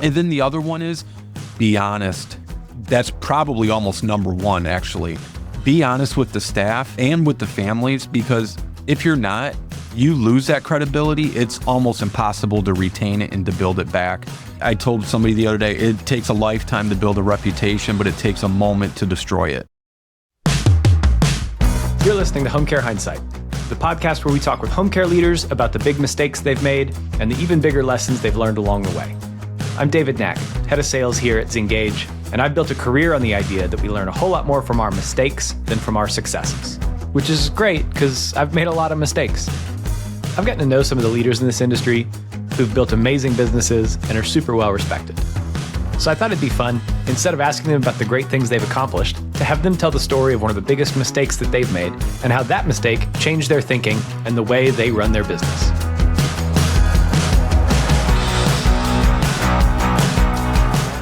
And then the other one is be honest. That's probably almost number one, actually. Be honest with the staff and with the families, because if you're not, you lose that credibility. It's almost impossible to retain it and to build it back. I told somebody the other day, it takes a lifetime to build a reputation, but it takes a moment to destroy it. You're listening to Home Care Hindsight, the podcast where we talk with home care leaders about the big mistakes they've made and the even bigger lessons they've learned along the way. I'm David Knack, head of sales here at Zengage, and I've built a career on the idea that we learn a whole lot more from our mistakes than from our successes, which is great because I've made a lot of mistakes. I've gotten to know some of the leaders in this industry who've built amazing businesses and are super well respected. So I thought it'd be fun, instead of asking them about the great things they've accomplished, to have them tell the story of one of the biggest mistakes that they've made and how that mistake changed their thinking and the way they run their business.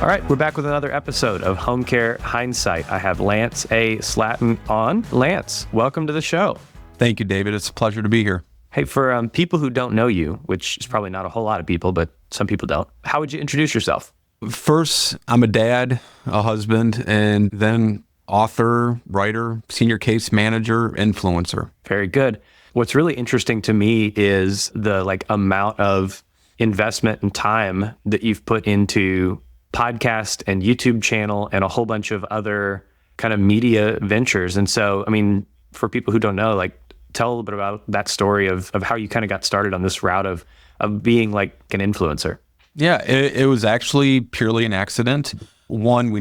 All right, we're back with another episode of Home Care Hindsight. I have Lance A. Slatton on. Lance, welcome to the show. Thank you, David. It's a pleasure to be here. Hey, for people who don't know you, which is probably not a whole lot of people, but some people don't, how would you introduce yourself? First, I'm a dad, a husband, and then author, writer, senior case manager, influencer. Very good. What's really interesting to me is the amount of investment and time that you've put into podcast and YouTube channel and a whole bunch of other kind of media ventures. And so, I mean, for people who don't know, tell a little bit about that story of how you kind of got started on this route of being like an influencer. Yeah, it was actually purely an accident. One,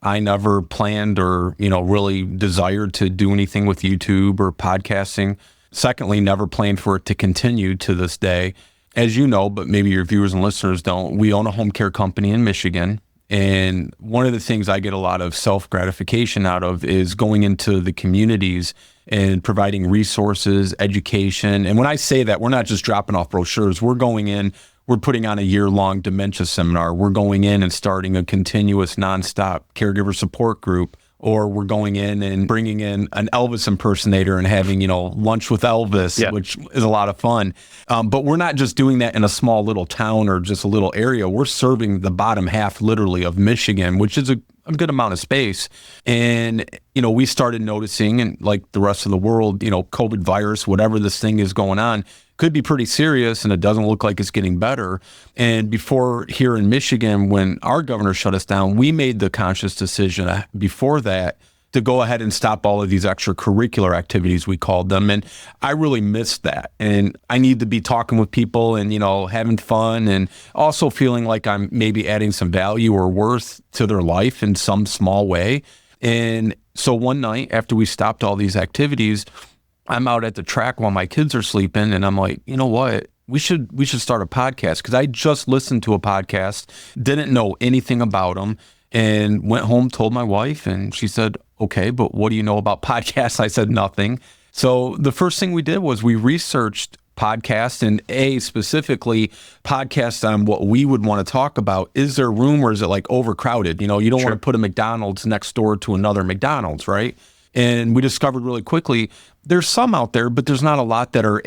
I never planned or, really desired to do anything with YouTube or podcasting. Secondly, never planned for it to continue to this day. As you know, but maybe your viewers and listeners don't, we own a home care company in Michigan. And one of the things I get a lot of self-gratification out of is going into the communities and providing resources, education. And when I say that, we're not just dropping off brochures. We're going in, we're putting on a year-long dementia seminar. We're going in and starting a continuous nonstop caregiver support group. Or we're going in and bringing in an Elvis impersonator and having, lunch with Elvis, which is a lot of fun. But we're not just doing that in a small little town or just a little area. We're serving the bottom half, literally, of Michigan, which is a good amount of space. And, we started noticing, and like the rest of the world, COVID virus, whatever this thing is going on, could be pretty serious, and it doesn't look like it's getting better. And before, here in Michigan, when our governor shut us down, we made the conscious decision before that to go ahead and stop all of these extracurricular activities, we called them. And I really missed that. And I need to be talking with people and, having fun and also feeling like I'm maybe adding some value or worth to their life in some small way. And so one night after we stopped all these activities, I'm out at the track while my kids are sleeping, and I'm like, you know what? We should start a podcast, because I just listened to a podcast, didn't know anything about them, and went home, told my wife, and she said, okay, but what do you know about podcasts? I said, nothing. So the first thing we did was we researched podcasts, and specifically podcasts on what we would want to talk about. Is there room, or is it overcrowded? You don't want to put a McDonald's next door to another McDonald's, right? And we discovered really quickly there's some out there, but there's not a lot that are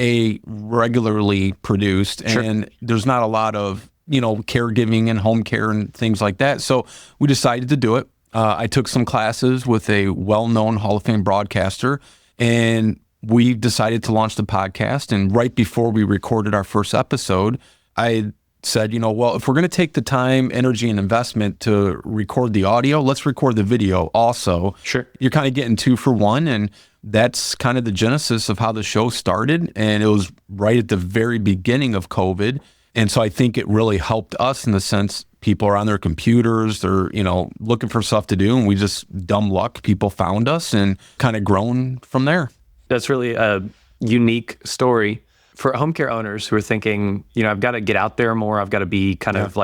regularly produced, and there's not a lot of caregiving and home care and things like that. So we decided to do it. I took some classes with a well-known Hall of Fame broadcaster, and we decided to launch the podcast. And right before we recorded our first episode, I said, well, if we're going to take the time, energy, and investment to record the audio, let's record the video also. Sure. You're kind of getting 2 for 1. And that's kind of the genesis of how the show started. And it was right at the very beginning of COVID. And so I think it really helped us in the sense people are on their computers, they're, looking for stuff to do. And we just, dumb luck, people found us and kind of grown from there. That's really a unique story. For home care owners who are thinking, I've got to get out there more, I've got to be kind of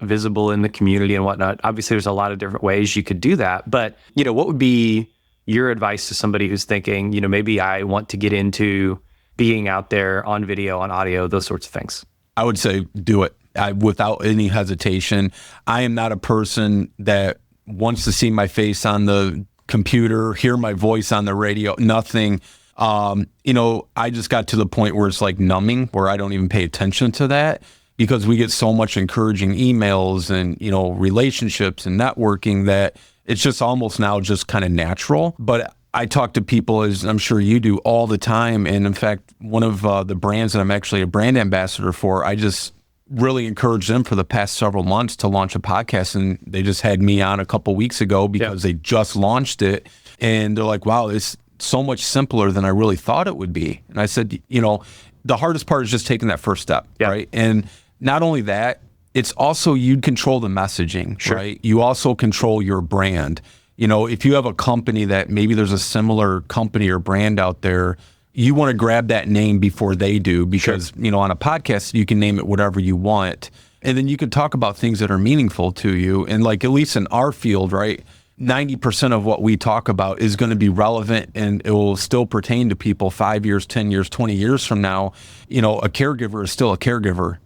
visible in the community and whatnot. Obviously, there's a lot of different ways you could do that. But, what would be your advice to somebody who's thinking, maybe I want to get into being out there on video, on audio, those sorts of things? I would say do it without any hesitation. I am not a person that wants to see my face on the computer, hear my voice on the radio, nothing. I just got to the point where it's like numbing, where I don't even pay attention to that. because we get so much encouraging emails and, relationships and networking that it's just almost now just kind of natural. But I talk to people, as I'm sure you do, all the time. And in fact, one of the brands that I'm actually a brand ambassador for, I just really encouraged them for the past several months to launch a podcast. And they just had me on a couple weeks ago because they just launched it. And they're like, wow, it's so much simpler than I really thought it would be. And I said, the hardest part is just taking that first step, right? And not only that, it's also you control the messaging, right? You also control your brand. If you have a company that maybe there's a similar company or brand out there, you want to grab that name before they do because, on a podcast, you can name it whatever you want. And then you can talk about things that are meaningful to you. And like, at least in our field, right, 90% of what we talk about is going to be relevant and it will still pertain to people 5 years, 10 years, 20 years from now. A caregiver is still a caregiver.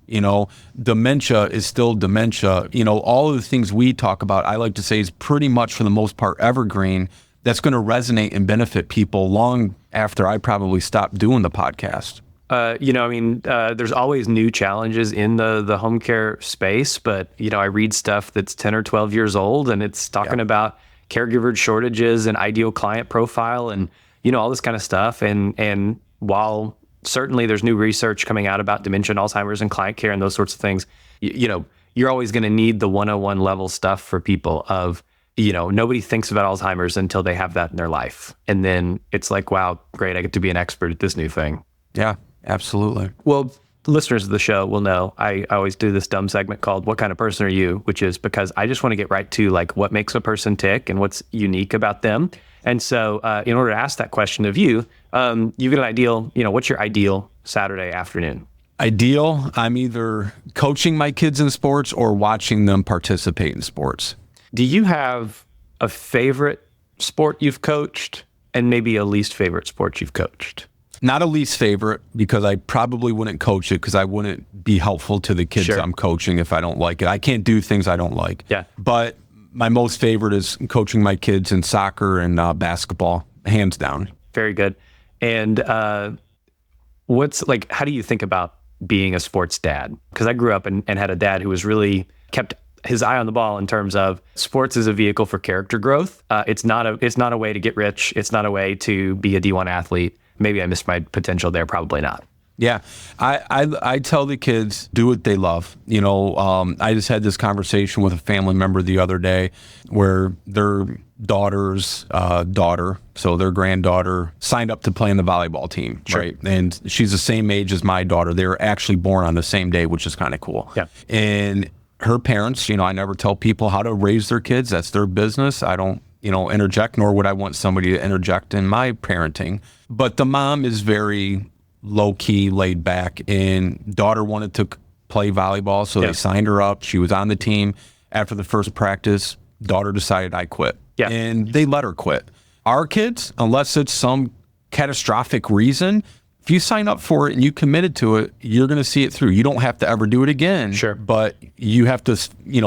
Dementia is still dementia. All of the things we talk about, I like to say, is pretty much for the most part evergreen. That's going to resonate and benefit people long after I probably stopped doing the podcast. There's always new challenges in the home care space, but, I read stuff that's 10 or 12 years old and it's talking about caregiver shortages and ideal client profile and, all this kind of stuff. And while certainly there's new research coming out about dementia and Alzheimer's and client care and those sorts of things, you're always going to need the 101 level stuff for people of, nobody thinks about Alzheimer's until they have that in their life. And then it's like, wow, great, I get to be an expert at this new thing. Yeah. Absolutely. Well, listeners of the show will know I always do this dumb segment called What Kind of Person Are You? Which is because I just want to get right to like what makes a person tick and what's unique about them. And so in order to ask that question of you, you've got an ideal, what's your ideal Saturday afternoon? Ideal, I'm either coaching my kids in sports or watching them participate in sports. Do you have a favorite sport you've coached and maybe a least favorite sport you've coached? Not a least favorite, because I probably wouldn't coach it because I wouldn't be helpful to the kids I'm coaching if I don't like it. I can't do things I don't like. Yeah. But my most favorite is coaching my kids in soccer and basketball, hands down. Very good. And how do you think about being a sports dad? Because I grew up and had a dad who was really kept his eye on the ball in terms of sports is a vehicle for character growth. It's not a way to get rich. It's not a way to be a D1 athlete. Maybe I missed my potential there. Probably not. Yeah. I tell the kids, do what they love. I just had this conversation with a family member the other day where their daughter's daughter, so their granddaughter, signed up to play in the volleyball team, right? And she's the same age as my daughter. They were actually born on the same day, which is kind of cool. Yeah. And her parents, I never tell people how to raise their kids. That's their business. I don't interject, nor would I want somebody to interject in my parenting. But the mom is very low-key, laid back, and daughter wanted to play volleyball, so they signed her up. She was on the team. After the first practice, daughter decided I quit. Yeah. And they let her quit. Our kids, unless it's some catastrophic reason, if you sign up for it and you committed to it, you're going to see it through. You don't have to ever do it again. Sure. But you have to,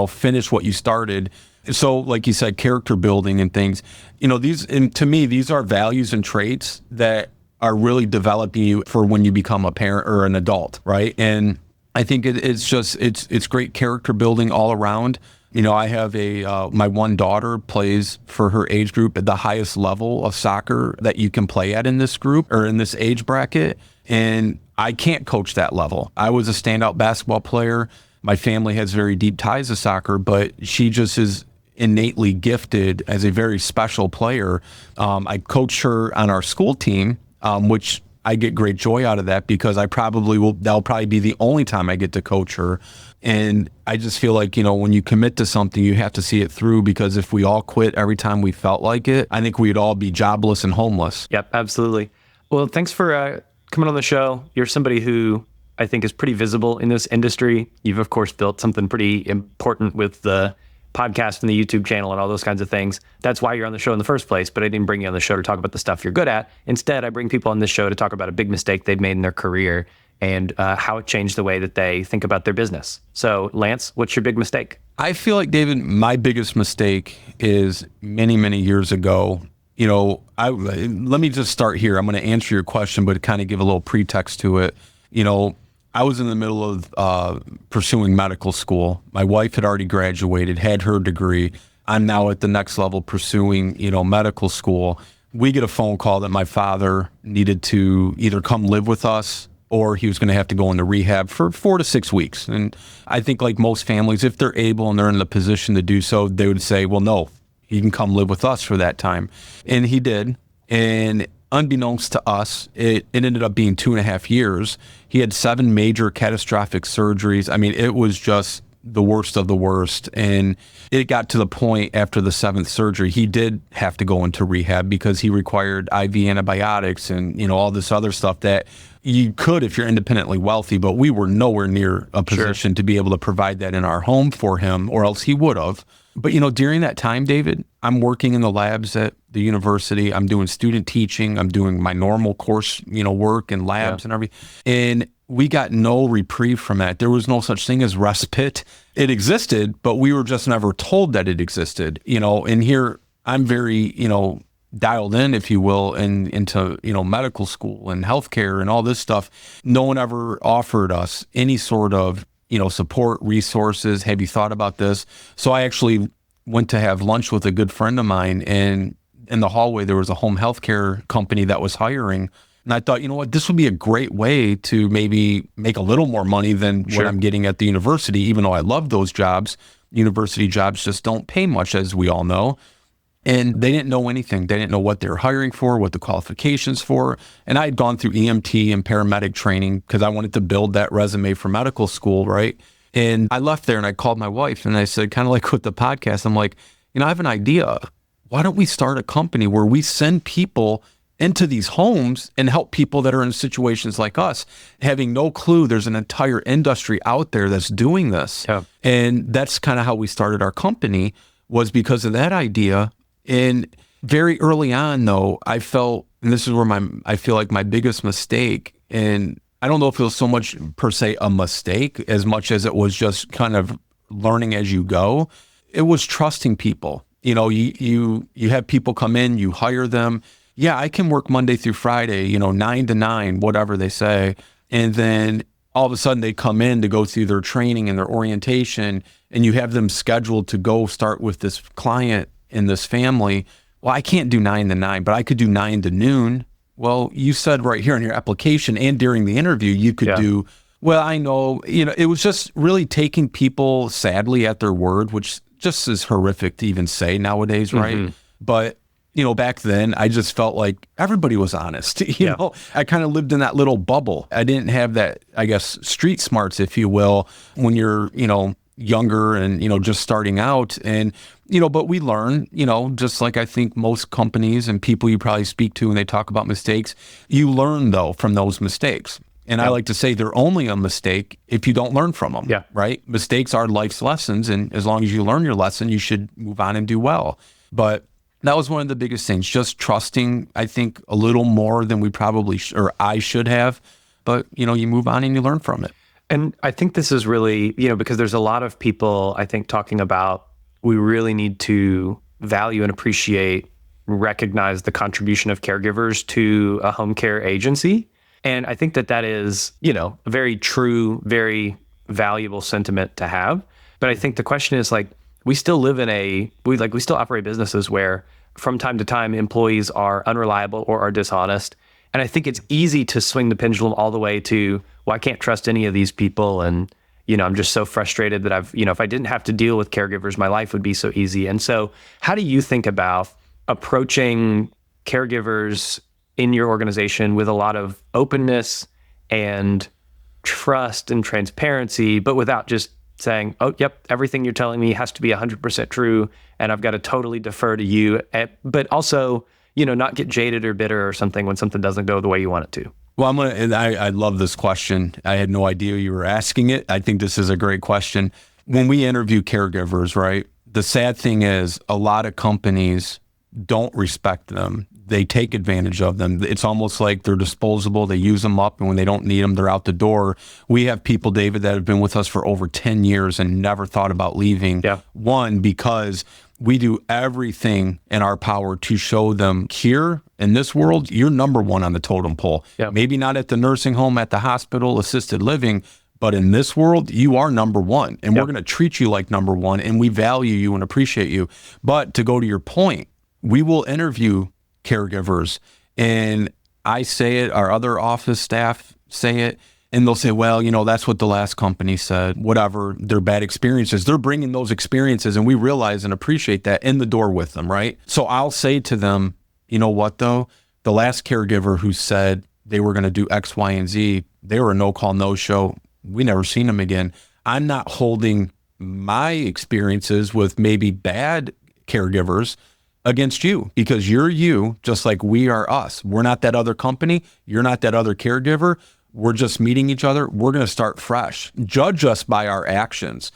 finish what you started. So like you said, character building and things, to me, these are values and traits that are really developing you for when you become a parent or an adult, right? And I think it's great character building all around. I have my one daughter plays for her age group at the highest level of soccer that you can play at in this group or in this age bracket. And I can't coach that level. I was a standout basketball player. My family has very deep ties to soccer, but she just is innately gifted as a very special player. I coach her on our school team, which I get great joy out of that because that'll probably be the only time I get to coach her. And I just feel like, when you commit to something, you have to see it through, because if we all quit every time we felt like it, I think we'd all be jobless and homeless. Yep, absolutely. Well, thanks for coming on the show. You're somebody who I think is pretty visible in this industry. You've, of course, built something pretty important with the podcast and the YouTube channel and all those kinds of things. That's why you're on the show in the first place, but I didn't bring you on the show to talk about the stuff you're good at. Instead, I bring people on this show to talk about a big mistake they've made in their career and how it changed the way that they think about their business. So, Lance, what's your big mistake? I feel like, David, my biggest mistake is many, many years ago. Let me just start here. I'm going to answer your question, but kind of give a little pretext to it. I was in the middle of pursuing medical school. My wife had already graduated, had her degree. I'm now at the next level pursuing, medical school. We get a phone call that my father needed to either come live with us or he was going to have to go into rehab for 4 to 6 weeks. And I think like most families, if they're able and they're in the position to do so, they would say, well, no, he can come live with us for that time. And he did. And unbeknownst to us, it ended up being 2.5 years. He had 7 major catastrophic surgeries. I mean, it was just the worst of the worst. And it got to the point after the 7th surgery, he did have to go into rehab because he required IV antibiotics and, all this other stuff that you could if you're independently wealthy, but we were nowhere near a position to be able to provide that in our home for him, or else he would have. But, during that time, David, I'm working in the labs at the university. I'm doing student teaching. I'm doing my normal course, work and labs and everything. And we got no reprieve from that. There was no such thing as respite. It existed, but we were just never told that it existed, and here I'm very, dialed in, if you will, into, medical school and healthcare and all this stuff. No one ever offered us any sort of, support, resources. Have you thought about this? So I actually went to have lunch with a good friend of mine, and in the hallway, there was a home healthcare company that was hiring. And I thought, this would be a great way to maybe make a little more money than what I'm getting at the university, even though I love those jobs. University jobs just don't pay much, as we all know. And they didn't know anything. They didn't know what they were hiring for, what the qualifications for. And I had gone through EMT and paramedic training because I wanted to build that resume for medical school, right? And I left there and I called my wife and I said, kind of like with the podcast, I'm like, I have an idea. Why don't we start a company where we send people into these homes and help people that are in situations like us, having no clue there's an entire industry out there that's doing this. Yeah. And that's kind of how we started our company, was because of that idea. And very early on, though, I felt, and this is where I feel like my biggest mistake, and I don't know if it was so much per se a mistake as much as it was just kind of learning as you go. It was trusting people. You have people come in, you hire them. Yeah, I can work Monday through Friday, 9 to 9, whatever they say. And then all of a sudden they come in to go through their training and their orientation, and you have them scheduled to go start with this client in this family. Well, I can't do 9 to 9, but I could do 9 to noon. Well, you said right here in your application and during the interview, you could do, well, I know, it was just really taking people sadly at their word, which just is horrific to even say nowadays, right? Mm-hmm. But back then, I just felt like everybody was honest. I kind of lived in that little bubble. I didn't have that, I guess, street smarts, if you will, when you're, younger and, just starting out. And, but we learn, just like I think most companies and people you probably speak to when they talk about mistakes, you learn, though, from those mistakes. And I like to say they're only a mistake if you don't learn from them, right? Mistakes are life's lessons. And as long as you learn your lesson, you should move on and do well. But that was one of the biggest things, just trusting, I think, a little more than we probably or I should have. But, you move on and you learn from it. And I think this is really, because there's a lot of people, I think, talking about we really need to value and appreciate, recognize the contribution of caregivers to a home care agency. And I think that is, a very true, very valuable sentiment to have. But I think the question is we still live in we still operate businesses where from time to time employees are unreliable or are dishonest. And I think it's easy to swing the pendulum all the way to, well, I can't trust any of these people. And, I'm just so frustrated that if I didn't have to deal with caregivers, my life would be so easy. And so how do you think about approaching caregivers in your organization with a lot of openness and trust and transparency, but without just saying, oh, yep, everything you're telling me has to be 100% true, and I've got to totally defer to you, but also, not get jaded or bitter or something when something doesn't go the way you want it to? Well, I love this question. I had no idea you were asking it. I think this is a great question. When we interview caregivers, right, the sad thing is a lot of companies don't respect them. They take advantage of them. It's almost like they're disposable. They use them up, and when they don't need them, they're out the door. We have people, David, that have been with us for over 10 years and never thought about leaving. Yeah. One, because we do everything in our power to show them here in this world, you're number one on the totem pole. Yep. Maybe not at the nursing home, at the hospital, assisted living, but in this world, you are number one. And we're going to treat you like number one, and we value you and appreciate you. But to go to your point, we will interview caregivers, and I say it, our other office staff say it, and they'll say, well, that's what the last company said, whatever, their bad experiences. They're bringing those experiences, and we realize and appreciate that, in the door with them, right? So I'll say to them, you know what, though? The last caregiver who said they were going to do X, Y, and Z, they were a no-call, no-show. We never seen them again. I'm not holding my experiences with maybe bad caregivers against you, because you're you, just like we are us. We're not that other company. You're not that other caregiver. We're just meeting each other. We're going to start fresh. Judge us by our actions.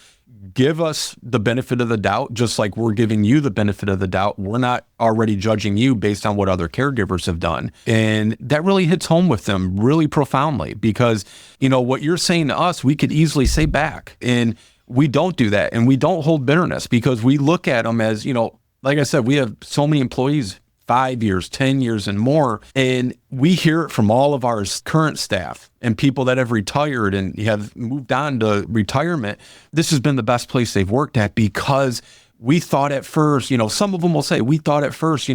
Give us the benefit of the doubt, just like we're giving you the benefit of the doubt. We're not already judging you based on what other caregivers have done. And that really hits home with them really profoundly, because, what you're saying to us, we could easily say back. And we don't do that. And we don't hold bitterness, because we look at them as, like I said, we have so many employees, 5 years, 10 years and more. And we hear it from all of our current staff and people that have retired and have moved on to retirement. This has been the best place they've worked at, because we thought at first, some of them will say, we thought at first,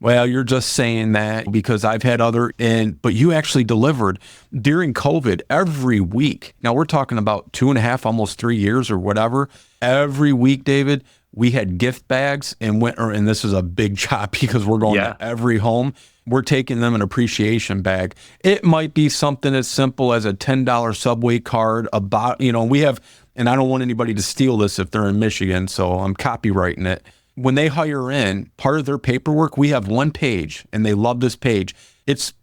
well, you're just saying that because I've had but you actually delivered during COVID every week. Now we're talking about 2.5, almost 3 years or whatever. Every week, David, we had gift bags and this is a big job, because we're going to every home. We're taking them an appreciation bag. It might be something as simple as a $10 Subway card, we have, and I don't want anybody to steal this if they're in Michigan, so I'm copywriting it. When they hire in, part of their paperwork, we have one page, and they love this page. It's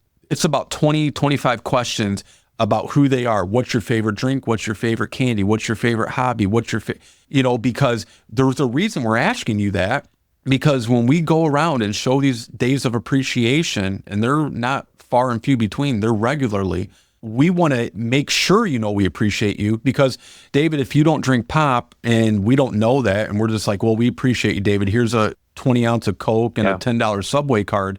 about 20, 25 questions about who they are. What's your favorite drink? What's your favorite candy? What's your favorite hobby? What's your because there's a reason we're asking you that, because when we go around and show these days of appreciation, and they're not far and few between, they're regularly, we want to make sure we appreciate you. Because, David, if you don't drink pop and we don't know that, and we're just like, well, we appreciate you, David, here's a 20 ounce of Coke and a $10 Subway card.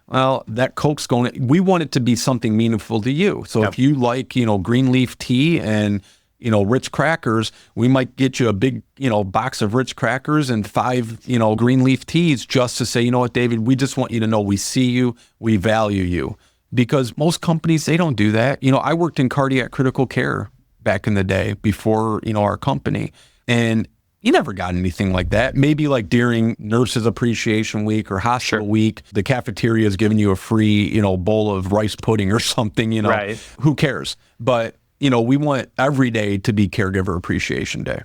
Well, that Coke's we want it to be something meaningful to you. So if you like, green leaf tea and, Ritz crackers, we might get you a big, box of Ritz crackers and 5, green leaf teas, just to say, you know what, David, we just want you to know we see you, we value you. Because most companies, they don't do that. I worked in cardiac critical care back in the day before, our company, and you never got anything like that. Maybe like during Nurses Appreciation Week or Hospital Week, the cafeteria is giving you a free, bowl of rice pudding or something, Right. Who cares? But, we want every day to be Caregiver Appreciation Day.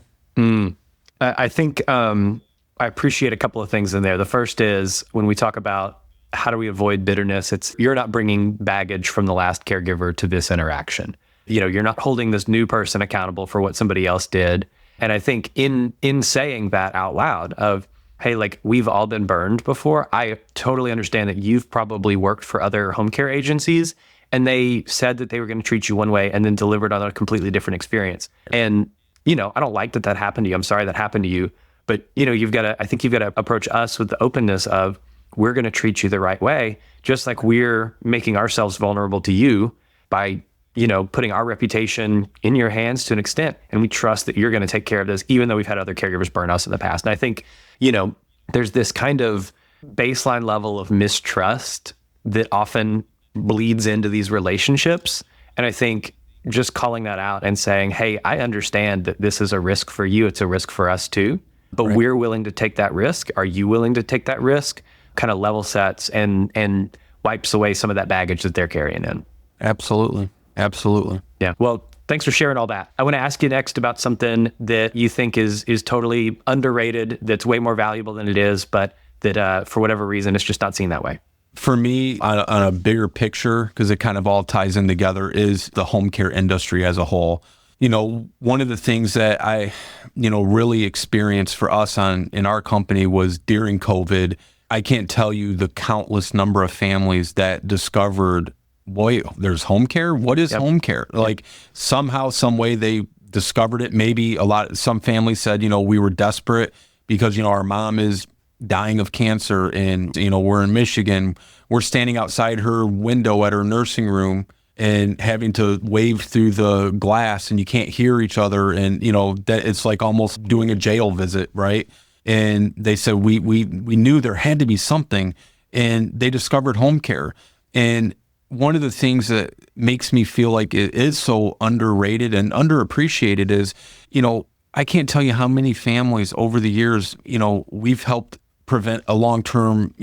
I think I appreciate a couple of things in there. The first is, when we talk about how do we avoid bitterness, you're not bringing baggage from the last caregiver to this interaction. You're not holding this new person accountable for what somebody else did. And I think in saying that out loud of, hey, like, we've all been burned before. I totally understand that you've probably worked for other home care agencies, and they said that they were going to treat you one way and then delivered on a completely different experience. And, I don't like that happened to you. I'm sorry that happened to you. But, I think you've got to approach us with the openness of, we're going to treat you the right way, just like we're making ourselves vulnerable to you by, putting our reputation in your hands to an extent. And we trust that you're going to take care of this, even though we've had other caregivers burn us in the past. And I think, there's this kind of baseline level of mistrust that often bleeds into these relationships. And I think just calling that out and saying, hey, I understand that this is a risk for you. It's a risk for us too, but we're willing to take that risk. Are you willing to take that risk? Kind of level sets and wipes away some of that baggage that they're carrying in. Absolutely. Yeah. Well, thanks for sharing all that. I want to ask you next about something that you think is totally underrated, that's way more valuable than it is, but that for whatever reason, it's just not seen that way. For me, on a bigger picture, because it kind of all ties in together, is the home care industry as a whole. One of the things that I, really experienced for us in our company was during COVID. I can't tell you the countless number of families that discovered, boy, there's home care. What is home care? Like, somehow, some way they discovered it. Maybe some families said, we were desperate because, our mom is dying of cancer, and, we're in Michigan. We're standing outside her window at her nursing room and having to wave through the glass, and you can't hear each other. And, that it's like almost doing a jail visit, right? And they said, we knew there had to be something, and they discovered home care. And one of the things that makes me feel like it is so underrated and underappreciated is, I can't tell you how many families over the years, we've helped prevent a long-term,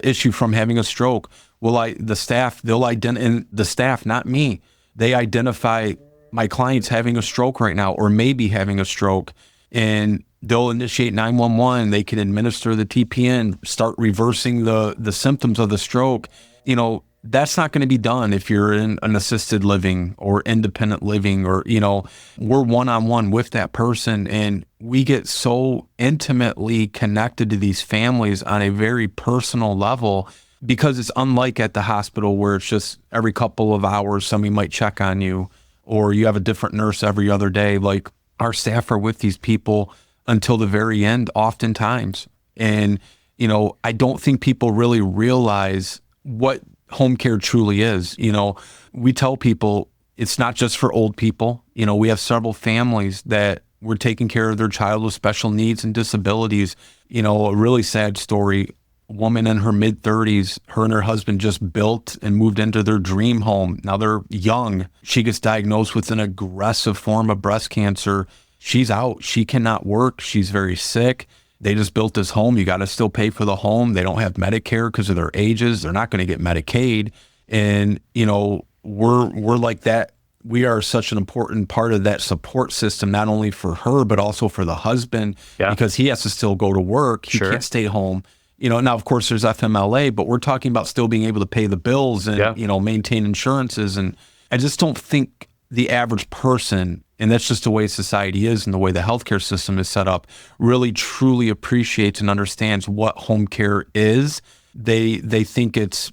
issue from having a stroke. The staff, not me, they identify my clients having a stroke right now, or maybe having a stroke, and they'll initiate 911. They can administer the TPN, start reversing the symptoms of the stroke. That's not going to be done if you're in an assisted living or independent living, or, we're one-on-one with that person, and we get so intimately connected to these families on a very personal level, because it's unlike at the hospital where it's just every couple of hours somebody might check on you, or you have a different nurse every other day. Like, our staff are with these people until the very end, oftentimes. And, I don't think people really realize what home care truly is. We tell people it's not just for old people. We have several families that we're taking care of their child with special needs and disabilities. A really sad story, a woman in her mid-30s, her and her husband just built and moved into their dream home. Now they're young. She gets diagnosed with an aggressive form of breast cancer. She's out. She cannot work. She's very sick. They just built this home. You got to still pay for the home. They don't have Medicare because of their ages. They're not going to get Medicaid. And, we're like that. We are such an important part of that support system, not only for her, but also for the husband, because he has to still go to work. He can't stay home. Now, of course, there's FMLA, but we're talking about still being able to pay the bills and, maintain insurances. And I just don't think the average person, and that's just the way society is and the way the healthcare system is set up, really truly appreciates and understands what home care is. They think it's,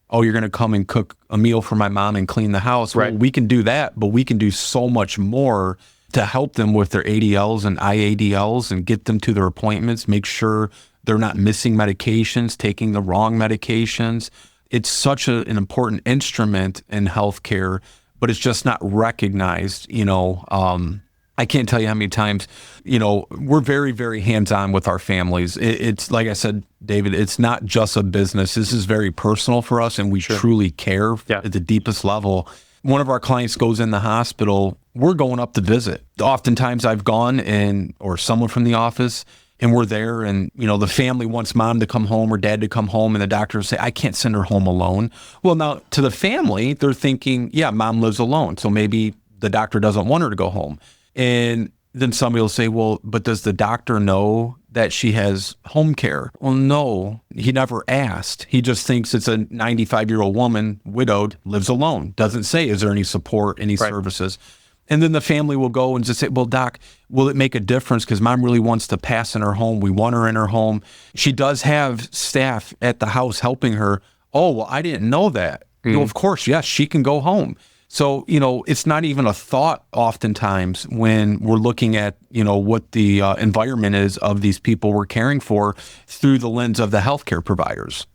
oh, you're going to come and cook a meal for my mom and clean the house. Right. Well, we can do that, but we can do so much more to help them with their ADLs and IADLs and get them to their appointments, make sure they're not missing medications, taking the wrong medications. It's such an important instrument in healthcare, but it's just not recognized. I can't tell you how many times, we're very, very hands-on with our families. It's like I said, David, it's not just a business. This is very personal for us, and we truly care at the deepest level. One of our clients goes in the hospital, we're going up to visit. Oftentimes I've gone or someone from the office, and we're there, and, the family wants mom to come home or dad to come home, and the doctor will say, I can't send her home alone. Well, now to the family, they're thinking, yeah, mom lives alone, so maybe the doctor doesn't want her to go home. And then somebody will say, well, but does the doctor know that she has home care? Well, no, he never asked. He just thinks it's a 95-year-old woman, widowed, lives alone. Doesn't say, is there any support, any services? And then the family will go and just say, well, doc, will it make a difference? Because mom really wants to pass in her home. We want her in her home. She does have staff at the house helping her. Oh, well, I didn't know that. Well, of course, yes, she can go home. So, it's not even a thought oftentimes when we're looking at, what the environment is of these people we're caring for through the lens of the healthcare providers.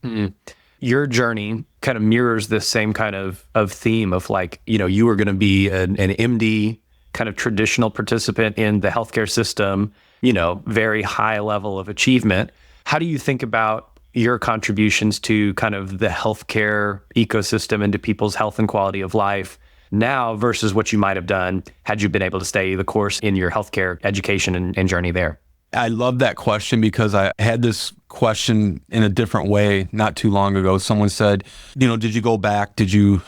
Your journey kind of mirrors this same kind of theme of like, you were going to be an MD, kind of traditional participant in the healthcare system, very high level of achievement. How do you think about your contributions to kind of the healthcare ecosystem and to people's health and quality of life now versus what you might have done had you been able to stay the course in your healthcare education and journey there? I love that question because I had this question in a different way not too long ago. Someone said, did you go back? Did you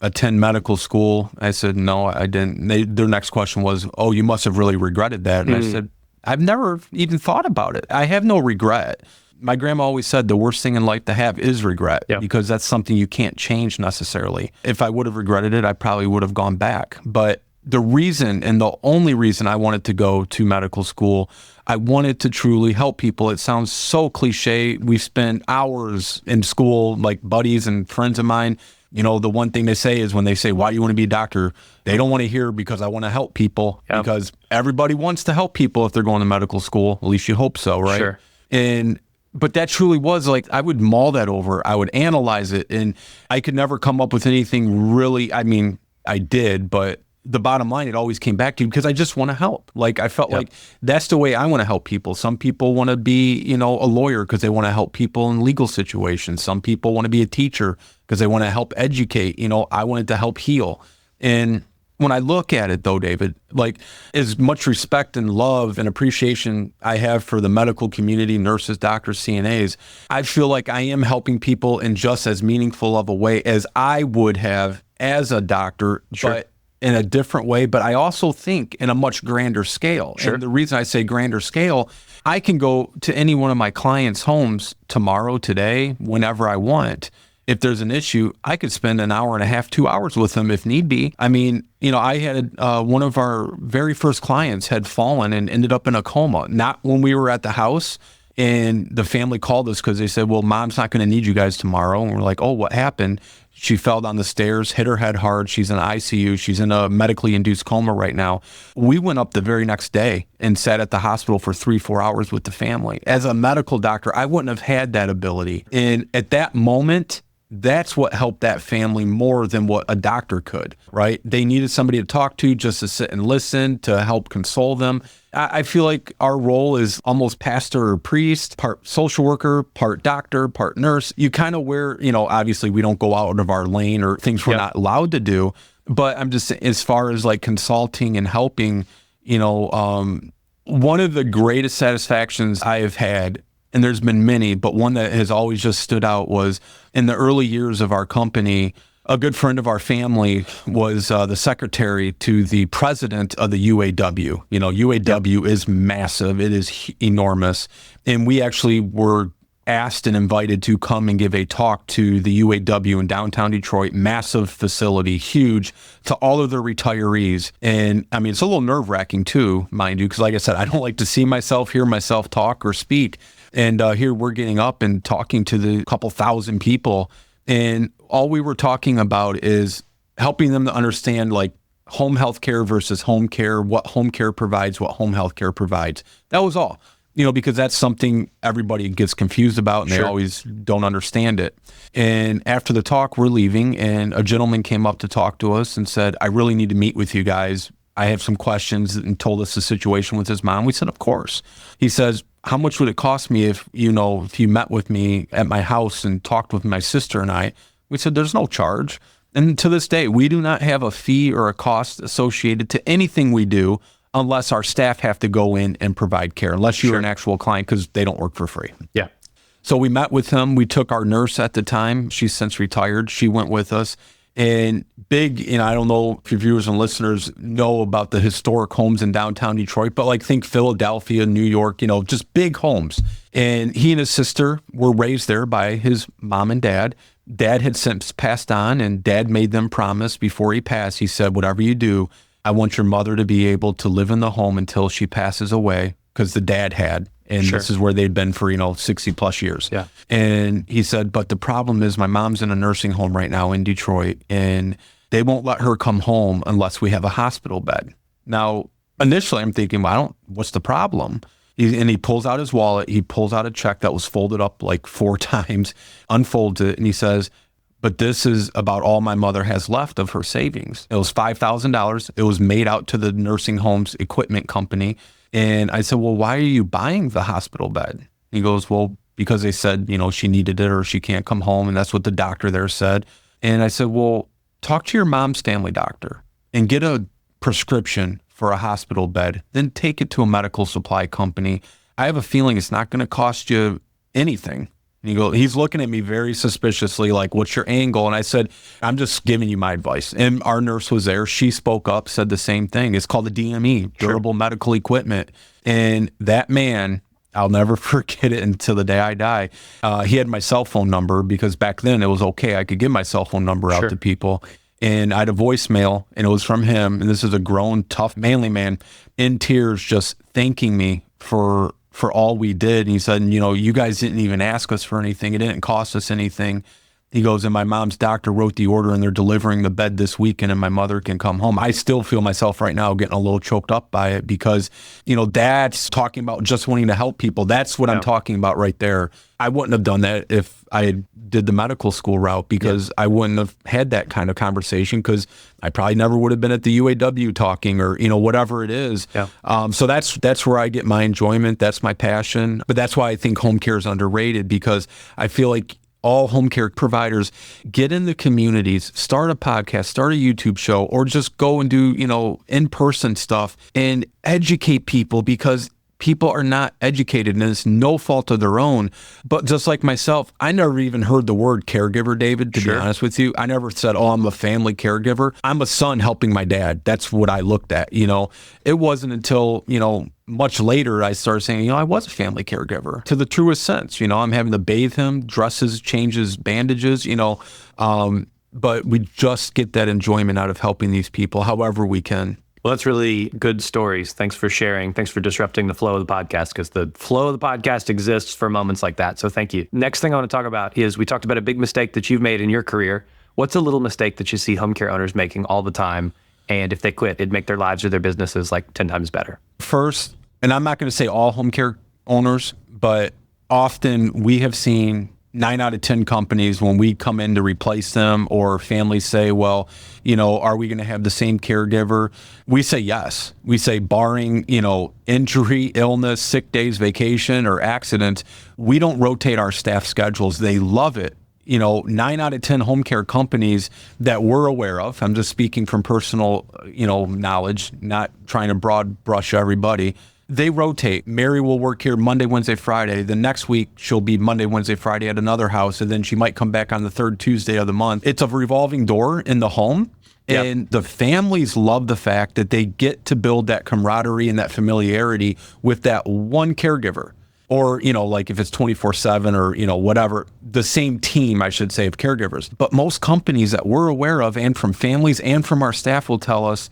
attend medical school? I said, no, I didn't. Their next question was, oh, you must have really regretted that. And I said, I've never even thought about it. I have no regret. My grandma always said the worst thing in life to have is regret because that's something you can't change necessarily. If I would have regretted it, I probably would have gone back. But the reason and the only reason I wanted to go to medical school, I wanted to truly help people. It sounds so cliche. We spent hours in school, like buddies and friends of mine, The one thing they say is when they say, why do you want to be a doctor? They don't want to hear because I want to help people, because everybody wants to help people if they're going to medical school. At least you hope so, right? Sure. But that truly was like, I would mull that over. I would analyze it, and I could never come up with anything really. I mean, I did, but the bottom line, it always came back to, because I just want to help. Like, I felt like that's the way I want to help people. Some people want to be, a lawyer because they want to help people in legal situations. Some people want to be a teacher because they want to help educate. I wanted to help heal. And when I look at it though, David, like, as much respect and love and appreciation I have for the medical community, nurses, doctors, CNAs, I feel like I am helping people in just as meaningful of a way as I would have as a doctor, but in a different way. But I also think in a much grander scale. And the reason I say grander scale, I can go to any one of my clients' homes tomorrow, today, whenever I want. If there's an issue, I could spend an hour and a half, 2 hours with them if need be. I mean, I had one of our very first clients had fallen and ended up in a coma, not when we were at the house. And the family called us because they said, well, mom's not going to need you guys tomorrow. And we're like, oh, what happened? She fell down the stairs, hit her head hard. She's in ICU. She's in a medically induced coma right now. We went up the very next day and sat at the hospital for 3-4 hours with the family. As a medical doctor, I wouldn't have had that ability. And at that moment, that's what helped that family more than what a doctor could, right? They needed somebody to talk to, just to sit and listen, to help console them. I feel like our role is almost pastor or priest, part social worker, part doctor, part nurse. You kind of wear, obviously we don't go out of our lane or things we're not allowed to do. But I'm just, as far as like consulting and helping, one of the greatest satisfactions I have had, and there's been many, but one that has always just stood out, was in the early years of our company, a good friend of our family was the secretary to the president of the UAW. UAW is massive. It is enormous. And we actually were asked and invited to come and give a talk to the UAW in downtown Detroit, massive facility, huge, to all of their retirees. And I mean, it's a little nerve-wracking too, mind you, because like I said, I don't like to see myself, hear myself talk or speak. And here we're getting up and talking to the couple thousand people. And all we were talking about is helping them to understand like home health care versus home care, what home care provides, what home health care provides. That was all, because that's something everybody gets confused about and they always don't understand it. And after the talk, we're leaving, and a gentleman came up to talk to us and said, I really need to meet with you guys. I have some questions, and told us the situation with his mom. We said, of course. He says, how much would it cost me if you met with me at my house and talked with my sister and I? We said, there's no charge. And to this day, we do not have a fee or a cost associated to anything we do unless our staff have to go in and provide care, unless you're an actual client, because they don't work for free. Yeah. So we met with him. We took our nurse at the time. She's since retired. She went with us. And big, I don't know if your viewers and listeners know about the historic homes in downtown Detroit, but like think Philadelphia, New York, just big homes. And he and his sister were raised there by his mom and dad. Dad had since passed on, and Dad made them promise before he passed. He said, whatever you do, I want your mother to be able to live in the home until she passes away, because the dad had. And this is where they'd been for, 60 plus years. Yeah. And he said, but the problem is my mom's in a nursing home right now in Detroit, and they won't let her come home unless we have a hospital bed. Now, initially I'm thinking, what's the problem? He pulls out his wallet. He pulls out a check that was folded up like 4 times, unfolds it, and he says, but this is about all my mother has left of her savings. It was $5,000. It was made out to the nursing home's equipment company. And I said, well, why are you buying the hospital bed? He goes, well, because they said, she needed it or she can't come home. And that's what the doctor there said. And I said, well, talk to your mom's family doctor and get a prescription for a hospital bed. Then take it to a medical supply company. I have a feeling it's not going to cost you anything. And he's looking at me very suspiciously, like, what's your angle? And I said, I'm just giving you my advice. And our nurse was there. She spoke up, said the same thing. It's called the DME, durable medical equipment. And that man, I'll never forget it until the day I die. He had my cell phone number, because back then it was okay. I could give my cell phone number out to people. And I had a voicemail, and it was from him. And this is a grown, tough, manly man in tears, just thanking me for all we did. And he said, you guys didn't even ask us for anything. It didn't cost us anything. He goes, and my mom's doctor wrote the order and they're delivering the bed this weekend and my mother can come home. I still feel myself right now getting a little choked up by it because, that's talking about just wanting to help people. That's what I'm talking about right there. I wouldn't have done that if I did the medical school route because I wouldn't have had that kind of conversation because I probably never would have been at the UAW talking or, whatever it is. Yeah. So that's where I get my enjoyment. That's my passion. But that's why I think home care is underrated because I feel like all home care providers get in the communities, start a podcast, start a YouTube show, or just go and do, in-person stuff and educate people because people are not educated and it's no fault of their own. But just like myself, I never even heard the word caregiver, David, to be honest with you. I never said, I'm a family caregiver. I'm a son helping my dad. That's what I looked at, It wasn't until, much later I started saying, I was a family caregiver to the truest sense. I'm having to bathe him, dresses, changes, bandages, but we just get that enjoyment out of helping these people however we can. Well, that's really good stories. Thanks for sharing. Thanks for disrupting the flow of the podcast because the flow of the podcast exists for moments like that. So thank you. Next thing I want to talk about is we talked about a big mistake that you've made in your career. What's a little mistake that you see home care owners making all the time? And if they quit, it'd make their lives or their businesses like 10 times better. First, and I'm not going to say all home care owners, but often we have seen 9 out of 10 companies when we come in to replace them or families say, well, are we going to have the same caregiver? We say yes. We say barring, injury, illness, sick days, vacation, or accident, we don't rotate our staff schedules. They love it. 9 out of 10 home care companies that we're aware of, I'm just speaking from personal, knowledge, not trying to broad brush everybody. They rotate. Mary will work here Monday, Wednesday, Friday. The next week, she'll be Monday, Wednesday, Friday at another house, and then she might come back on the third Tuesday of the month. It's a revolving door in the home, and the families love the fact that they get to build that camaraderie and that familiarity with that one caregiver. Or, like if it's 24/7 or, whatever, the same team, I should say, of caregivers. But most companies that we're aware of and from families and from our staff will tell us,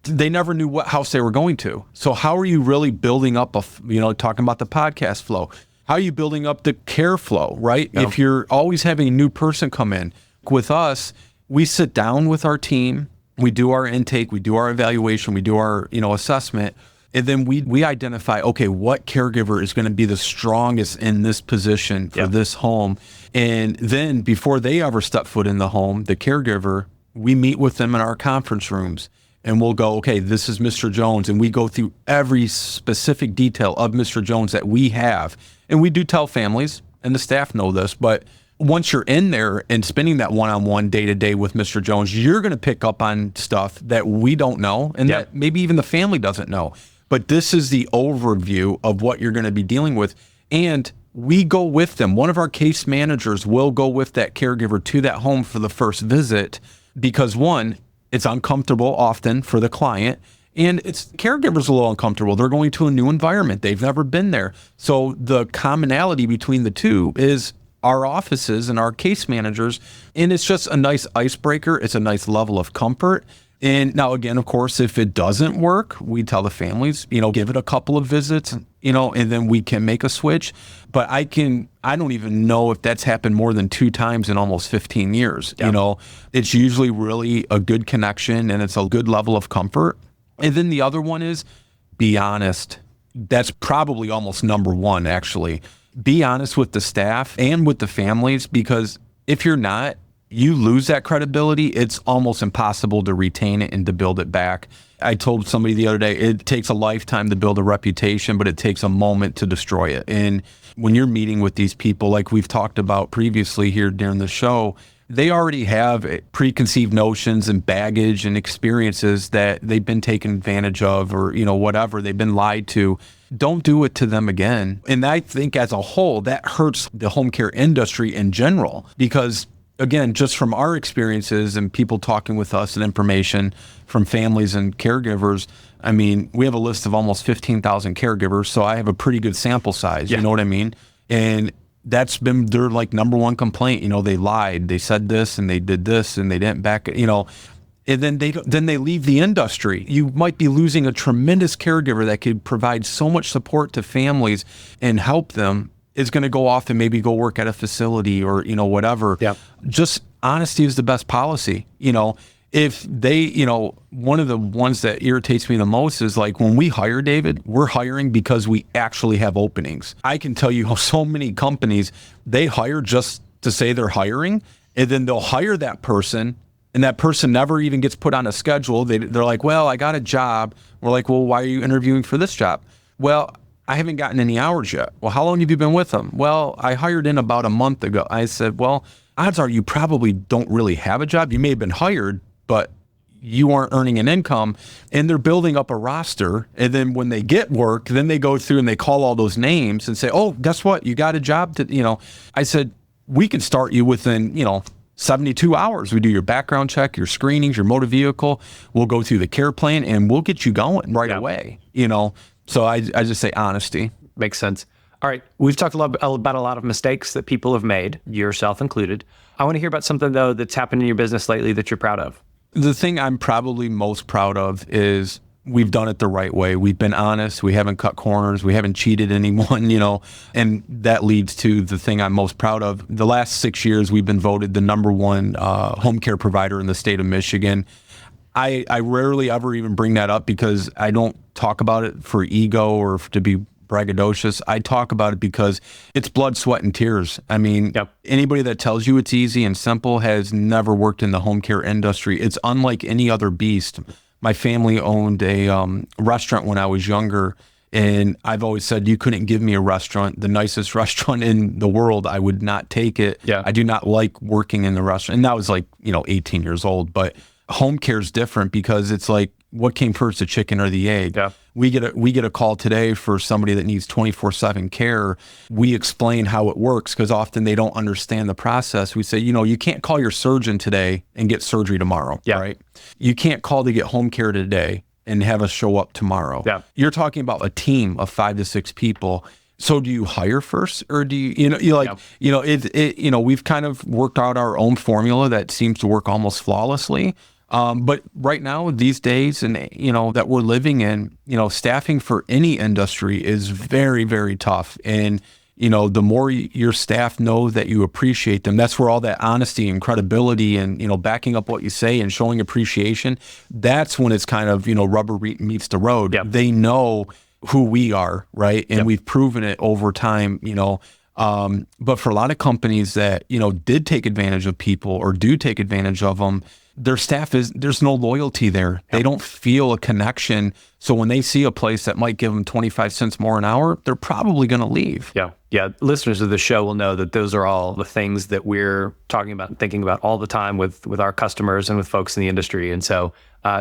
they never knew what house they were going to. So how are you really building up talking about the podcast flow? How are you building up the care flow, right? Yep. If you're always having a new person come in. With us, we sit down with our team, we do our intake, we do our evaluation, we do our, assessment, and then we identify, okay, what caregiver is going to be the strongest in this position for this home. And then before they ever step foot in the home, the caregiver, we meet with them in our conference rooms. And we'll go, okay, this is Mr. Jones. And we go through every specific detail of Mr. Jones that we have. And we do tell families, and the staff know this, but once you're in there and spending that one-on-one day-to-day with Mr. Jones, you're going to pick up on stuff that we don't know and that maybe even the family doesn't know. But this is the overview of what you're going to be dealing with. And we go with them. One of our case managers will go with that caregiver to that home for the first visit because, one, it's uncomfortable often for the client, and it's caregivers a little uncomfortable. They're going to a new environment. They've never been there. So the commonality between the two is our offices and our case managers, and it's just a nice icebreaker. It's a nice level of comfort. And now, again, of course, if it doesn't work, we tell the families, give it a couple of visits, and then we can make a switch. But I don't even know if that's happened more than 2 times in almost 15 years. It's usually really a good connection and it's a good level of comfort. And then the other one is be honest. That's probably almost number one, actually. Be honest with the staff and with the families, because if you're not, you lose that credibility. It's almost impossible to retain it and to build it back. I told somebody the other day, it takes a lifetime to build a reputation, but it takes a moment to destroy it. And when you're meeting with these people, like we've talked about previously here during the show, they already have preconceived notions and baggage and experiences that they've been taken advantage of or, whatever, they've been lied to. Don't do it to them again. And I think as a whole, that hurts the home care industry in general because, again, just from our experiences and people talking with us and information from families and caregivers, I mean, we have a list of almost 15,000 caregivers, so I have a pretty good sample size, you know what I mean? And that's been their number one complaint. They lied, they said this and they did this and they didn't back it, and then they leave the industry. You might be losing a tremendous caregiver that could provide so much support to families and help them. is going to go off and maybe go work at a facility or, whatever. Yeah. Just honesty is the best policy. If they, one of the ones that irritates me the most is like when we hire, David, we're hiring because we actually have openings. I can tell you how so many companies, they hire just to say they're hiring, and then they'll hire that person, and that person never even gets put on a schedule. They're like, well, I got a job. We're like, well, why are you interviewing for this job? Well, I haven't gotten any hours yet. Well, how long have you been with them? Well, I hired in about a month ago. I said, well, odds are you probably don't really have a job. You may have been hired, but you aren't earning an income, and they're building up a roster. And then when they get work, then they go through and they call all those names and say, oh, guess what? You got a job I said, we can start you within, 72 hours. We do your background check, your screenings, your motor vehicle. We'll go through the care plan and we'll get you going right away, So I just say honesty. Makes sense. All right. We've talked about a lot of mistakes that people have made, yourself included. I want to hear about something, though, that's happened in your business lately that you're proud of. The thing I'm probably most proud of is we've done it the right way. We've been honest. We haven't cut corners. We haven't cheated anyone, and that leads to the thing I'm most proud of. The last 6 years, we've been voted the #1 home care provider in the state of Michigan. I rarely ever even bring that up because I don't talk about it for ego or to be braggadocious. I talk about it because it's blood, sweat, and tears. I mean, Anybody that tells you it's easy and simple has never worked in the home care industry. It's unlike any other beast. My family owned a restaurant when I was younger, and I've always said you couldn't give me a restaurant, the nicest restaurant in the world. I would not take it. Yeah. I do not like working in the restaurant. And that was like, 18 years old. But home care is different because it's like, what came first, the chicken or the egg? Yeah. We get a call today for somebody that needs 24/7 care. We explain how it works because often they don't understand the process. We say, you can't call your surgeon today and get surgery tomorrow, right? You can't call to get home care today and have us show up tomorrow. Yeah. You're talking about a team of 5 to 6 people. So do you hire first, or do we've kind of worked out our own formula that seems to work almost flawlessly. But right now, these days, and that we're living in, staffing for any industry is very, very tough. And the more your staff know that you appreciate them, that's where all that honesty and credibility and backing up what you say and showing appreciation. That's when it's kind of rubber meets the road. Yep. They know who we are, right? And we've proven it over time. But for a lot of companies that did take advantage of people or do take advantage of them, their staff there's no loyalty there. They don't feel a connection. So when they see a place that might give them 25 cents more an hour, they're probably going to leave. Yeah. Listeners of the show will know that those are all the things that we're talking about and thinking about all the time with our customers and with folks in the industry. And so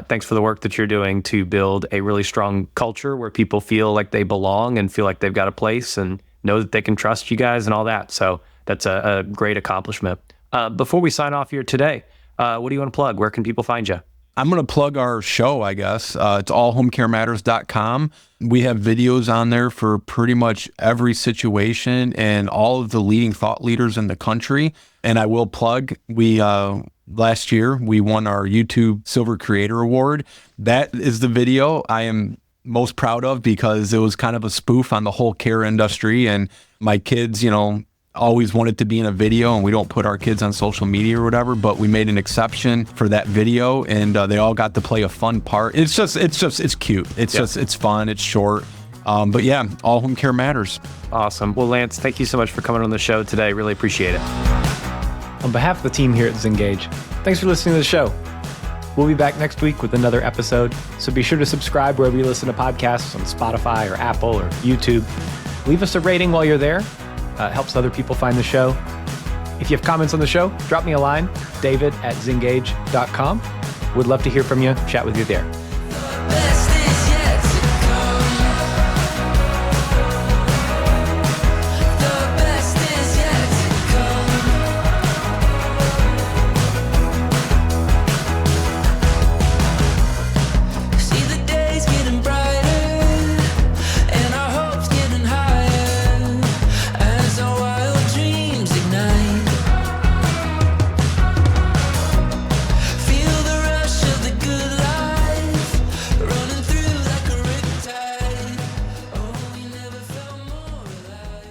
thanks for the work that you're doing to build a really strong culture where people feel like they belong and feel like they've got a place and know that they can trust you guys and all that. So that's a great accomplishment. Before we sign off here today, what do you want to plug? Where can people find you? I'm going to plug our show, I guess. It's allhomecarematters.com. We have videos on there for pretty much every situation and all of the leading thought leaders in the country. And I will plug, last year, we won our YouTube Silver Creator Award. That is the video I am most proud of because it was kind of a spoof on the whole care industry. And my kids, always wanted to be in a video, and we don't put our kids on social media or whatever, but we made an exception for that video, and they all got to play a fun part. It's cute. It's fun. It's short. But yeah, all home care matters. Awesome. Well, Lance, thank you so much for coming on the show today. Really appreciate it. On behalf of the team here at Zengage, thanks for listening to the show. We'll be back next week with another episode, so be sure to subscribe wherever you listen to podcasts on Spotify or Apple or YouTube. Leave us a rating while you're there. Helps other people find the show. If you have comments on the show, drop me a line, david@zengage.com. Would love to hear from you, chat with you there.